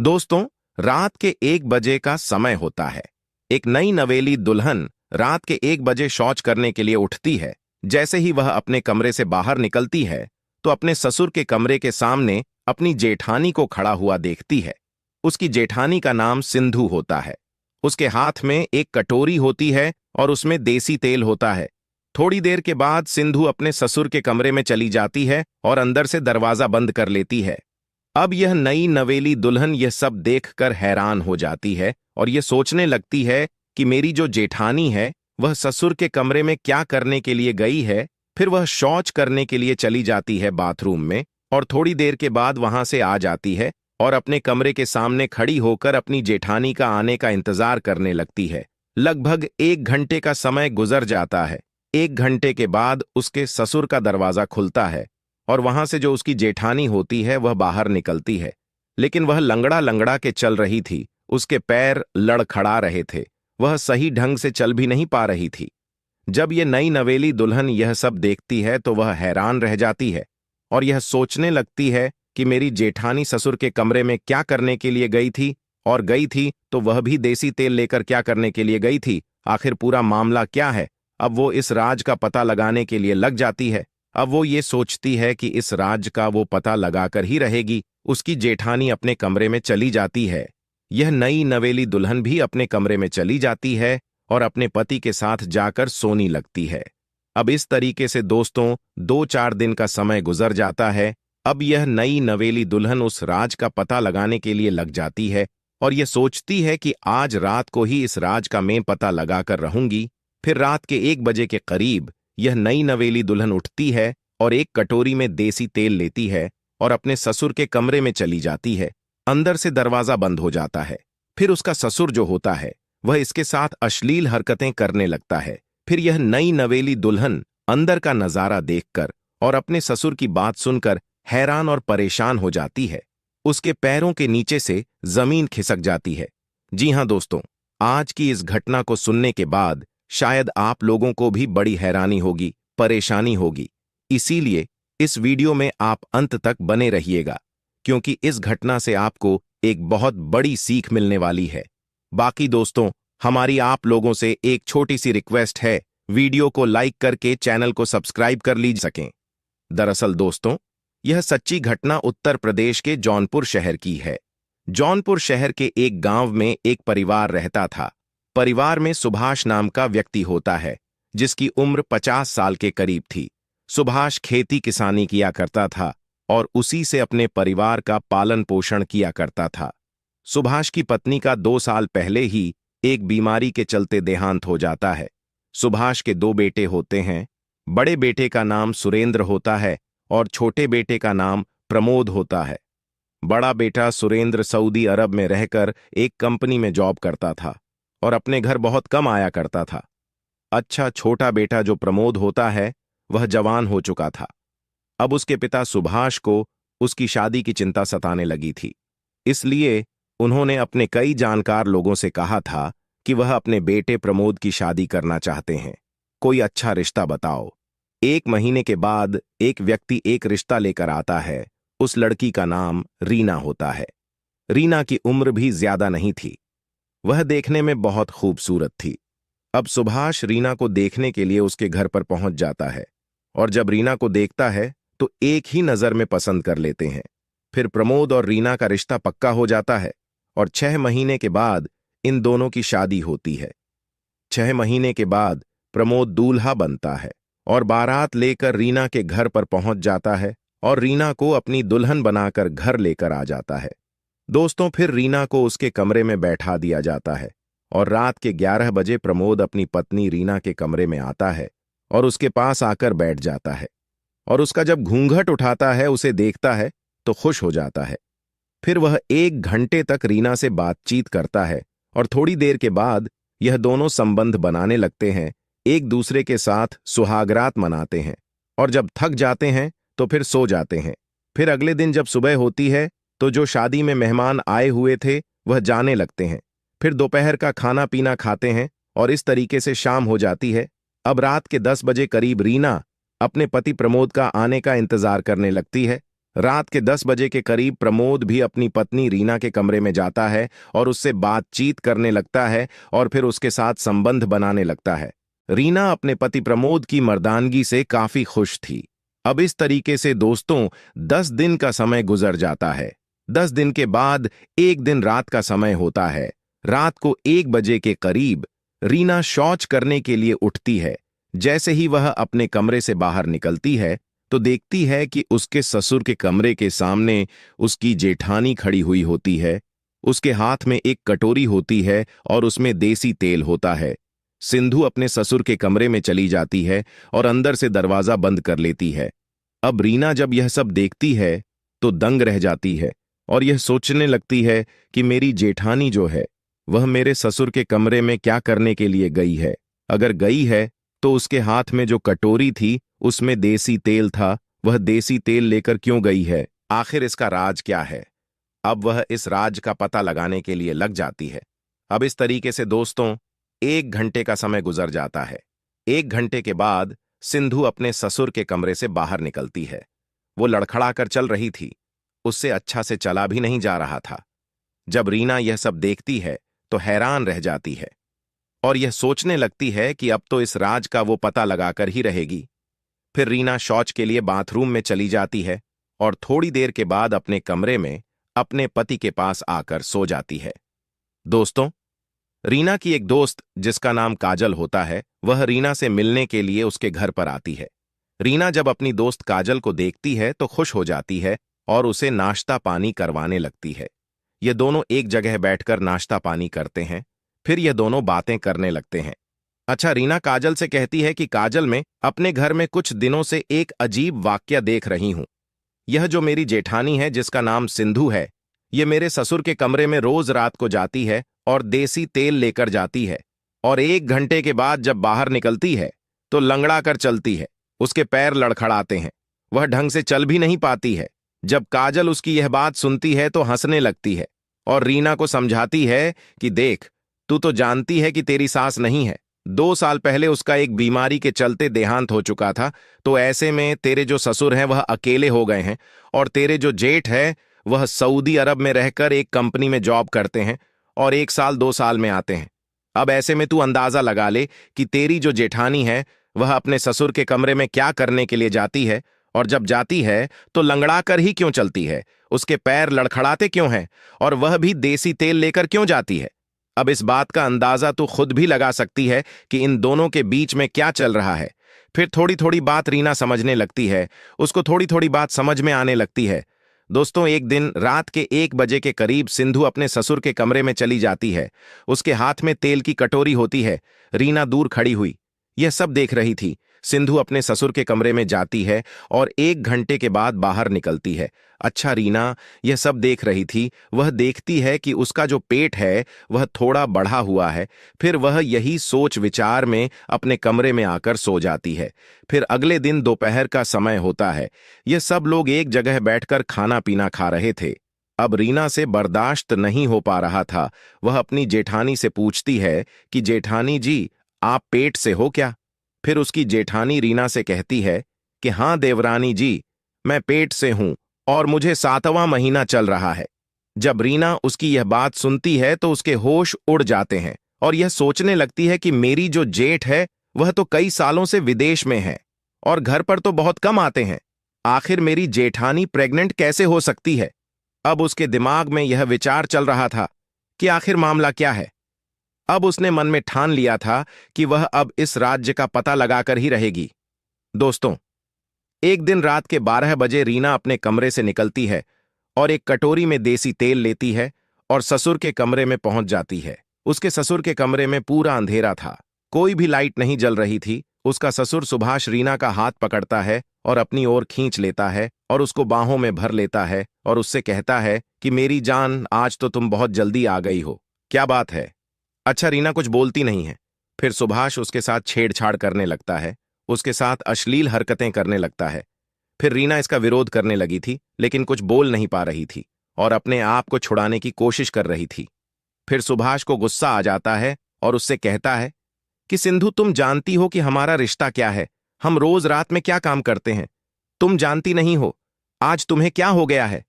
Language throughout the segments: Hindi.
दोस्तों, रात के 1 बजे का समय होता है। एक नई नवेली दुल्हन रात के 1 बजे शौच करने के लिए उठती है। जैसे ही वह अपने कमरे से बाहर निकलती है तो अपने ससुर के कमरे के सामने अपनी जेठानी को खड़ा हुआ देखती है। उसकी जेठानी का नाम सिंधु होता है। उसके हाथ में एक कटोरी होती है और उसमें देसी तेल होता है। थोड़ी देर के बाद सिंधु अपने ससुर के कमरे में चली जाती है और अंदर से दरवाजा बंद कर लेती है। अब यह नई नवेली दुल्हन यह सब देखकर हैरान हो जाती है और यह सोचने लगती है कि मेरी जो जेठानी है वह ससुर के कमरे में क्या करने के लिए गई है। फिर वह शौच करने के लिए चली जाती है बाथरूम में और थोड़ी देर के बाद वहां से आ जाती है और अपने कमरे के सामने खड़ी होकर अपनी जेठानी का आने का इंतजार करने लगती है। लगभग 1 घंटे का समय गुजर जाता है। 1 घंटे के बाद उसके ससुर का दरवाजा खुलता है और वहां से जो उसकी जेठानी होती है वह बाहर निकलती है। लेकिन वह लंगड़ा लंगड़ा के चल रही थी। उसके पैर लड़खड़ा रहे थे। वह सही ढंग से चल भी नहीं पा रही थी। जब यह नई नवेली दुल्हन यह सब देखती है तो वह हैरान रह जाती है और यह सोचने लगती है कि मेरी जेठानी ससुर के कमरे में क्या करने के लिए गई थी, और गई थी तो वह भी देसी तेल लेकर क्या करने के लिए गई थी। आखिर पूरा मामला क्या है। अब वो इस राज का पता लगाने के लिए लग जाती है। अब वो ये सोचती है कि इस राज का वो पता लगाकर ही रहेगी। उसकी जेठानी अपने कमरे में चली जाती है। यह नई नवेली दुल्हन भी अपने कमरे में चली जाती है और अपने पति के साथ जाकर सोने लगती है। अब इस तरीके से दोस्तों 2-4 दिन का समय गुजर जाता है। अब यह नई नवेली दुल्हन उस राज का पता लगाने के लिए लग जाती है और यह सोचती है कि आज रात को ही इस राज का मैं पता लगाकर रहूंगी। फिर रात के 1 बजे के करीब यह नई नवेली दुल्हन उठती है और एक कटोरी में देसी तेल लेती है और अपने ससुर के कमरे में चली जाती है। अंदर से दरवाजा बंद हो जाता है। फिर उसका ससुर जो होता है वह इसके साथ अश्लील हरकतें करने लगता है। फिर यह नई नवेली दुल्हन अंदर का नजारा देखकर और अपने ससुर की बात सुनकर हैरान और परेशान हो जाती है। उसके पैरों के नीचे से जमीन खिसक जाती है। जी हां दोस्तों, आज की इस घटना को सुनने के बाद शायद आप लोगों को भी बड़ी हैरानी होगी, परेशानी होगी। इसीलिए इस वीडियो में आप अंत तक बने रहिएगा, क्योंकि इस घटना से आपको एक बहुत बड़ी सीख मिलने वाली है। बाकी दोस्तों, हमारी आप लोगों से एक छोटी सी रिक्वेस्ट है, वीडियो को लाइक करके चैनल को सब्सक्राइब कर लीजिए सकें। दरअसल दोस्तों, यह सच्ची घटना उत्तर प्रदेश के जौनपुर शहर की है। जौनपुर शहर के एक गांव में एक परिवार रहता था। परिवार में सुभाष नाम का व्यक्ति होता है, जिसकी उम्र 50 साल के करीब थी। सुभाष खेती किसानी किया करता था और उसी से अपने परिवार का पालन पोषण किया करता था। सुभाष की पत्नी का 2 साल पहले ही एक बीमारी के चलते देहांत हो जाता है। सुभाष के 2 बेटे होते हैं। बड़े बेटे का नाम सुरेंद्र होता है और छोटे बेटे का नाम प्रमोद होता है। बड़ा बेटा सुरेंद्र सऊदी अरब में रहकर एक कंपनी में जॉब करता था और अपने घर बहुत कम आया करता था। अच्छा, छोटा बेटा जो प्रमोद होता है वह जवान हो चुका था। अब उसके पिता सुभाष को उसकी शादी की चिंता सताने लगी थी। इसलिए उन्होंने अपने कई जानकार लोगों से कहा था कि वह अपने बेटे प्रमोद की शादी करना चाहते हैं। कोई अच्छा रिश्ता बताओ। 1 महीने के बाद एक व्यक्ति एक रिश्ता लेकर आता है। उस लड़की का नाम रीना होता है। रीना की उम्र भी ज्यादा नहीं थी। वह देखने में बहुत खूबसूरत थी। अब सुभाष रीना को देखने के लिए उसके घर पर पहुंच जाता है और जब रीना को देखता है तो एक ही नजर में पसंद कर लेते हैं। फिर प्रमोद और रीना का रिश्ता पक्का हो जाता है और 6 महीने के बाद इन दोनों की शादी होती है। 6 महीने के बाद प्रमोद दूल्हा बनता है और बारात लेकर रीना के घर पर पहुंच जाता है और रीना को अपनी दुल्हन बनाकर घर लेकर आ जाता है। दोस्तों, फिर रीना को उसके कमरे में बैठा दिया जाता है और रात के 11 बजे प्रमोद अपनी पत्नी रीना के कमरे में आता है और उसके पास आकर बैठ जाता है और उसका जब घूंघट उठाता है, उसे देखता है तो खुश हो जाता है। फिर वह 1 घंटे तक रीना से बातचीत करता है और थोड़ी देर के बाद यह दोनों संबंध बनाने लगते हैं, एक दूसरे के साथ सुहागरात मनाते हैं और जब थक जाते हैं तो फिर सो जाते हैं। फिर अगले दिन जब सुबह होती है तो जो शादी में मेहमान आए हुए थे वह जाने लगते हैं। फिर दोपहर का खाना पीना खाते हैं और इस तरीके से शाम हो जाती है। अब रात के 10 बजे करीब रीना अपने पति प्रमोद का आने का इंतजार करने लगती है रात के 10 बजे के करीब प्रमोद भी अपनी पत्नी रीना के कमरे में जाता है और उससे बातचीत करने लगता है और फिर उसके साथ संबंध बनाने लगता है। रीना अपने पति प्रमोद की मर्दानगी से काफी खुश थी। अब इस तरीके से दोस्तों 10 दिन का समय गुजर जाता है। 10 दिन के बाद एक दिन रात का समय होता है। रात को 1 बजे के करीब रीना शौच करने के लिए उठती है। जैसे ही वह अपने कमरे से बाहर निकलती है तो देखती है कि उसके ससुर के कमरे के सामने उसकी जेठानी खड़ी हुई होती है। उसके हाथ में एक कटोरी होती है और उसमें देसी तेल होता है। सिंधु अपने ससुर के कमरे में चली जाती है और अंदर से दरवाजा बंद कर लेती है। अब रीना जब यह सब देखती है तो दंग रह जाती है और यह सोचने लगती है कि मेरी जेठानी जो है वह मेरे ससुर के कमरे में क्या करने के लिए गई है। अगर गई है तो उसके हाथ में जो कटोरी थी उसमें देसी तेल था, वह देसी तेल लेकर क्यों गई है? आखिर इसका राज क्या है? अब वह इस राज का पता लगाने के लिए लग जाती है। अब इस तरीके से दोस्तों 1 घंटे का समय गुजर जाता है। 1 घंटे के बाद सिंधु अपने ससुर के कमरे से बाहर निकलती है। वो लड़खड़ाकर चल रही थी, उससे अच्छा से चला भी नहीं जा रहा था। जब रीना यह सब देखती है तो हैरान रह जाती है और यह सोचने लगती है कि अब तो इस राज का वो पता लगाकर ही रहेगी। फिर रीना शौच के लिए बाथरूम में चली जाती है और थोड़ी देर के बाद अपने कमरे में अपने पति के पास आकर सो जाती है। दोस्तों, रीना की एक दोस्त जिसका नाम काजल होता है, वह रीना से मिलने के लिए उसके घर पर आती है। रीना जब अपनी दोस्त काजल को देखती है तो खुश हो जाती है और उसे नाश्ता पानी करवाने लगती है। ये दोनों एक जगह बैठकर नाश्ता पानी करते हैं। फिर ये दोनों बातें करने लगते हैं। अच्छा, रीना काजल से कहती है कि काजल, मैं अपने घर में कुछ दिनों से एक अजीब वाक्य देख रही हूं। यह जो मेरी जेठानी है जिसका नाम सिंधु है, ये मेरे ससुर के कमरे में रोज रात को जाती है और देसी तेल लेकर जाती है और 1 घंटे के बाद जब बाहर निकलती है तो लंगड़ा कर चलती है। उसके पैर लड़खड़ाते हैं, वह ढंग से चल भी नहीं पाती है। जब काजल उसकी यह बात सुनती है तो हंसने लगती है और रीना को समझाती है कि देख, तू तो जानती है कि तेरी सास नहीं है। 2 साल पहले उसका एक बीमारी के चलते देहांत हो चुका था, तो ऐसे में तेरे जो ससुर हैं वह अकेले हो गए हैं और तेरे जो जेठ है वह सऊदी अरब में रहकर एक कंपनी में जॉब करते हैं और 1 साल 2 साल में आते हैं। अब ऐसे में तू अंदाजा लगा ले कि तेरी जो जेठानी है वह अपने ससुर के कमरे में क्या करने के लिए जाती है, और जब जाती है तो लंगड़ा कर ही क्यों चलती है, उसके पैर लड़खड़ाते क्यों हैं, और वह भी देसी तेल लेकर क्यों जाती है। अब इस बात का अंदाजा तू खुद भी लगा सकती है कि इन दोनों के बीच में क्या चल रहा है। फिर थोड़ी थोड़ी बात रीना समझने लगती है, उसको थोड़ी थोड़ी बात समझ में आने लगती है। दोस्तों, एक दिन रात के 1 बजे के करीब सिंधु अपने ससुर के कमरे में चली जाती है। उसके हाथ में तेल की कटोरी होती है। रीना दूर खड़ी हुई यह सब देख रही थी। सिंधु अपने ससुर के कमरे में जाती है और 1 घंटे के बाद बाहर निकलती है। अच्छा, रीना यह सब देख रही थी, वह देखती है कि उसका जो पेट है वह थोड़ा बढ़ा हुआ है। फिर वह यही सोच विचार में अपने कमरे में आकर सो जाती है। फिर अगले दिन दोपहर का समय होता है। ये सब लोग एक जगह बैठकर खाना पीना खा रहे थे। अब रीना से बर्दाश्त नहीं हो पा रहा था। वह अपनी जेठानी से पूछती है कि जेठानी जी, आप पेट से हो क्या? फिर उसकी जेठानी रीना से कहती है कि हाँ देवरानी जी, मैं पेट से हूं और मुझे 7वां महीना चल रहा है। जब रीना उसकी यह बात सुनती है तो उसके होश उड़ जाते हैं और यह सोचने लगती है कि मेरी जो जेठ है वह तो कई सालों से विदेश में है और घर पर तो बहुत कम आते हैं। आखिर मेरी जेठानी प्रेग्नेंट कैसे हो सकती है? अब उसके दिमाग में यह विचार चल रहा था कि आखिर मामला क्या है। अब उसने मन में ठान लिया था कि वह अब इस राज्य का पता लगाकर ही रहेगी। दोस्तों, एक दिन रात के 12 बजे रीना अपने कमरे से निकलती है और एक कटोरी में देसी तेल लेती है और ससुर के कमरे में पहुंच जाती है। उसके ससुर के कमरे में पूरा अंधेरा था, कोई भी लाइट नहीं जल रही थी। उसका ससुर सुभाष रीना का हाथ पकड़ता है और अपनी ओर खींच लेता है और उसको बाहों में भर लेता है और उससे कहता है कि मेरी जान, आज तो तुम बहुत जल्दी आ गई हो, क्या बात है? अच्छा, रीना कुछ बोलती नहीं है। फिर सुभाष उसके साथ छेड़छाड़ करने लगता है, उसके साथ अश्लील हरकतें करने लगता है। फिर रीना इसका विरोध करने लगी थी, लेकिन कुछ बोल नहीं पा रही थी और अपने आप को छुड़ाने की कोशिश कर रही थी। फिर सुभाष को गुस्सा आ जाता है और उससे कहता है कि सिंधु, तुम जानती हो कि हमारा रिश्ता क्या है, हम रोज रात में क्या काम करते हैं, तुम जानती नहीं हो। आज तुम्हें क्या हो गया है?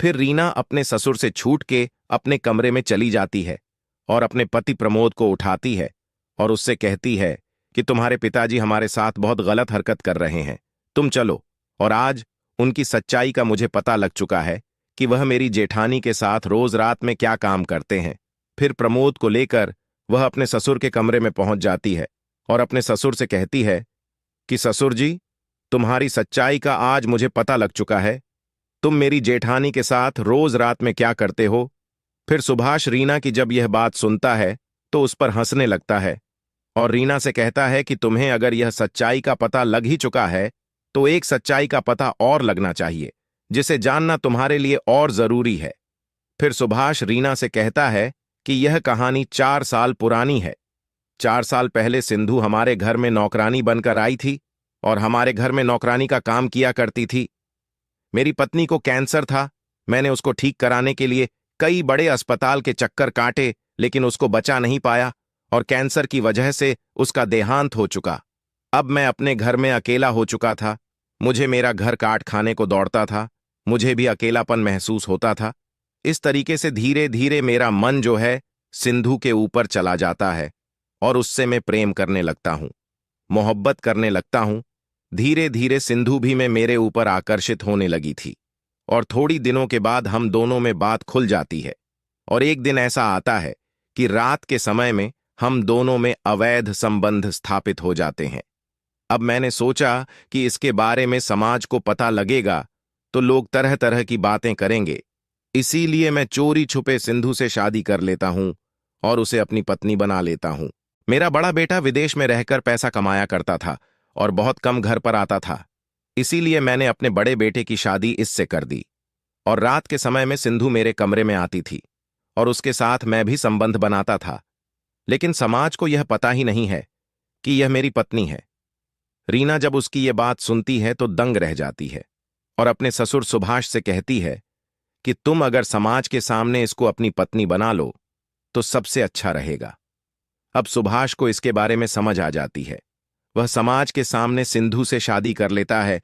फिर रीना अपने ससुर से छूट के अपने कमरे में चली जाती है और अपने पति प्रमोद को उठाती है और उससे कहती है कि तुम्हारे पिताजी हमारे साथ बहुत गलत हरकत कर रहे हैं, तुम चलो। और आज उनकी सच्चाई का मुझे पता लग चुका है कि वह मेरी जेठानी के साथ रोज रात में क्या काम करते हैं। फिर प्रमोद को लेकर वह अपने ससुर के कमरे में पहुंच जाती है और अपने ससुर से कहती है कि ससुर जी, तुम्हारी सच्चाई का आज मुझे पता लग चुका है। तुम मेरी जेठानी के साथ रोज रात में क्या करते हो? फिर सुभाष रीना की जब यह बात सुनता है तो उस पर हंसने लगता है और रीना से कहता है कि तुम्हें अगर यह सच्चाई का पता लग ही चुका है तो एक सच्चाई का पता और लगना चाहिए, जिसे जानना तुम्हारे लिए और जरूरी है। फिर सुभाष रीना से कहता है कि यह कहानी 4 साल पुरानी है। 4 साल पहले सिंधु हमारे घर में नौकरानी बनकर आई थी और हमारे घर में नौकरानी का काम किया करती थी। मेरी पत्नी को कैंसर था। मैंने उसको ठीक कराने के लिए कई बड़े अस्पताल के चक्कर काटे, लेकिन उसको बचा नहीं पाया और कैंसर की वजह से उसका देहांत हो चुका। अब मैं अपने घर में अकेला हो चुका था। मुझे मेरा घर काट खाने को दौड़ता था। मुझे भी अकेलापन महसूस होता था। इस तरीके से धीरे धीरे मेरा मन जो है सिंधु के ऊपर चला जाता है और उससे मैं प्रेम करने लगता हूं, मोहब्बत करने लगता हूं। धीरे धीरे सिंधु भी मैं मेरे ऊपर आकर्षित होने लगी थी और थोड़ी दिनों के बाद हम दोनों में बात खुल जाती है। और एक दिन ऐसा आता है कि रात के समय में हम दोनों में अवैध संबंध स्थापित हो जाते हैं। अब मैंने सोचा कि इसके बारे में समाज को पता लगेगा तो लोग तरह तरह की बातें करेंगे, इसीलिए मैं चोरी छुपे सिंधु से शादी कर लेता हूं और उसे अपनी पत्नी बना लेता हूं। मेरा बड़ा बेटा विदेश में रहकर पैसा कमाया करता था और बहुत कम घर पर आता था, इसीलिए मैंने अपने बड़े बेटे की शादी इससे कर दी। और रात के समय में सिंधु मेरे कमरे में आती थी और उसके साथ मैं भी संबंध बनाता था, लेकिन समाज को यह पता ही नहीं है कि यह मेरी पत्नी है। रीना जब उसकी यह बात सुनती है तो दंग रह जाती है और अपने ससुर सुभाष से कहती है कि तुम अगर समाज के सामने इसको अपनी पत्नी बना लो तो सबसे अच्छा रहेगा। अब सुभाष को इसके बारे में समझ आ जाती है। वह समाज के सामने सिंधु से शादी कर लेता है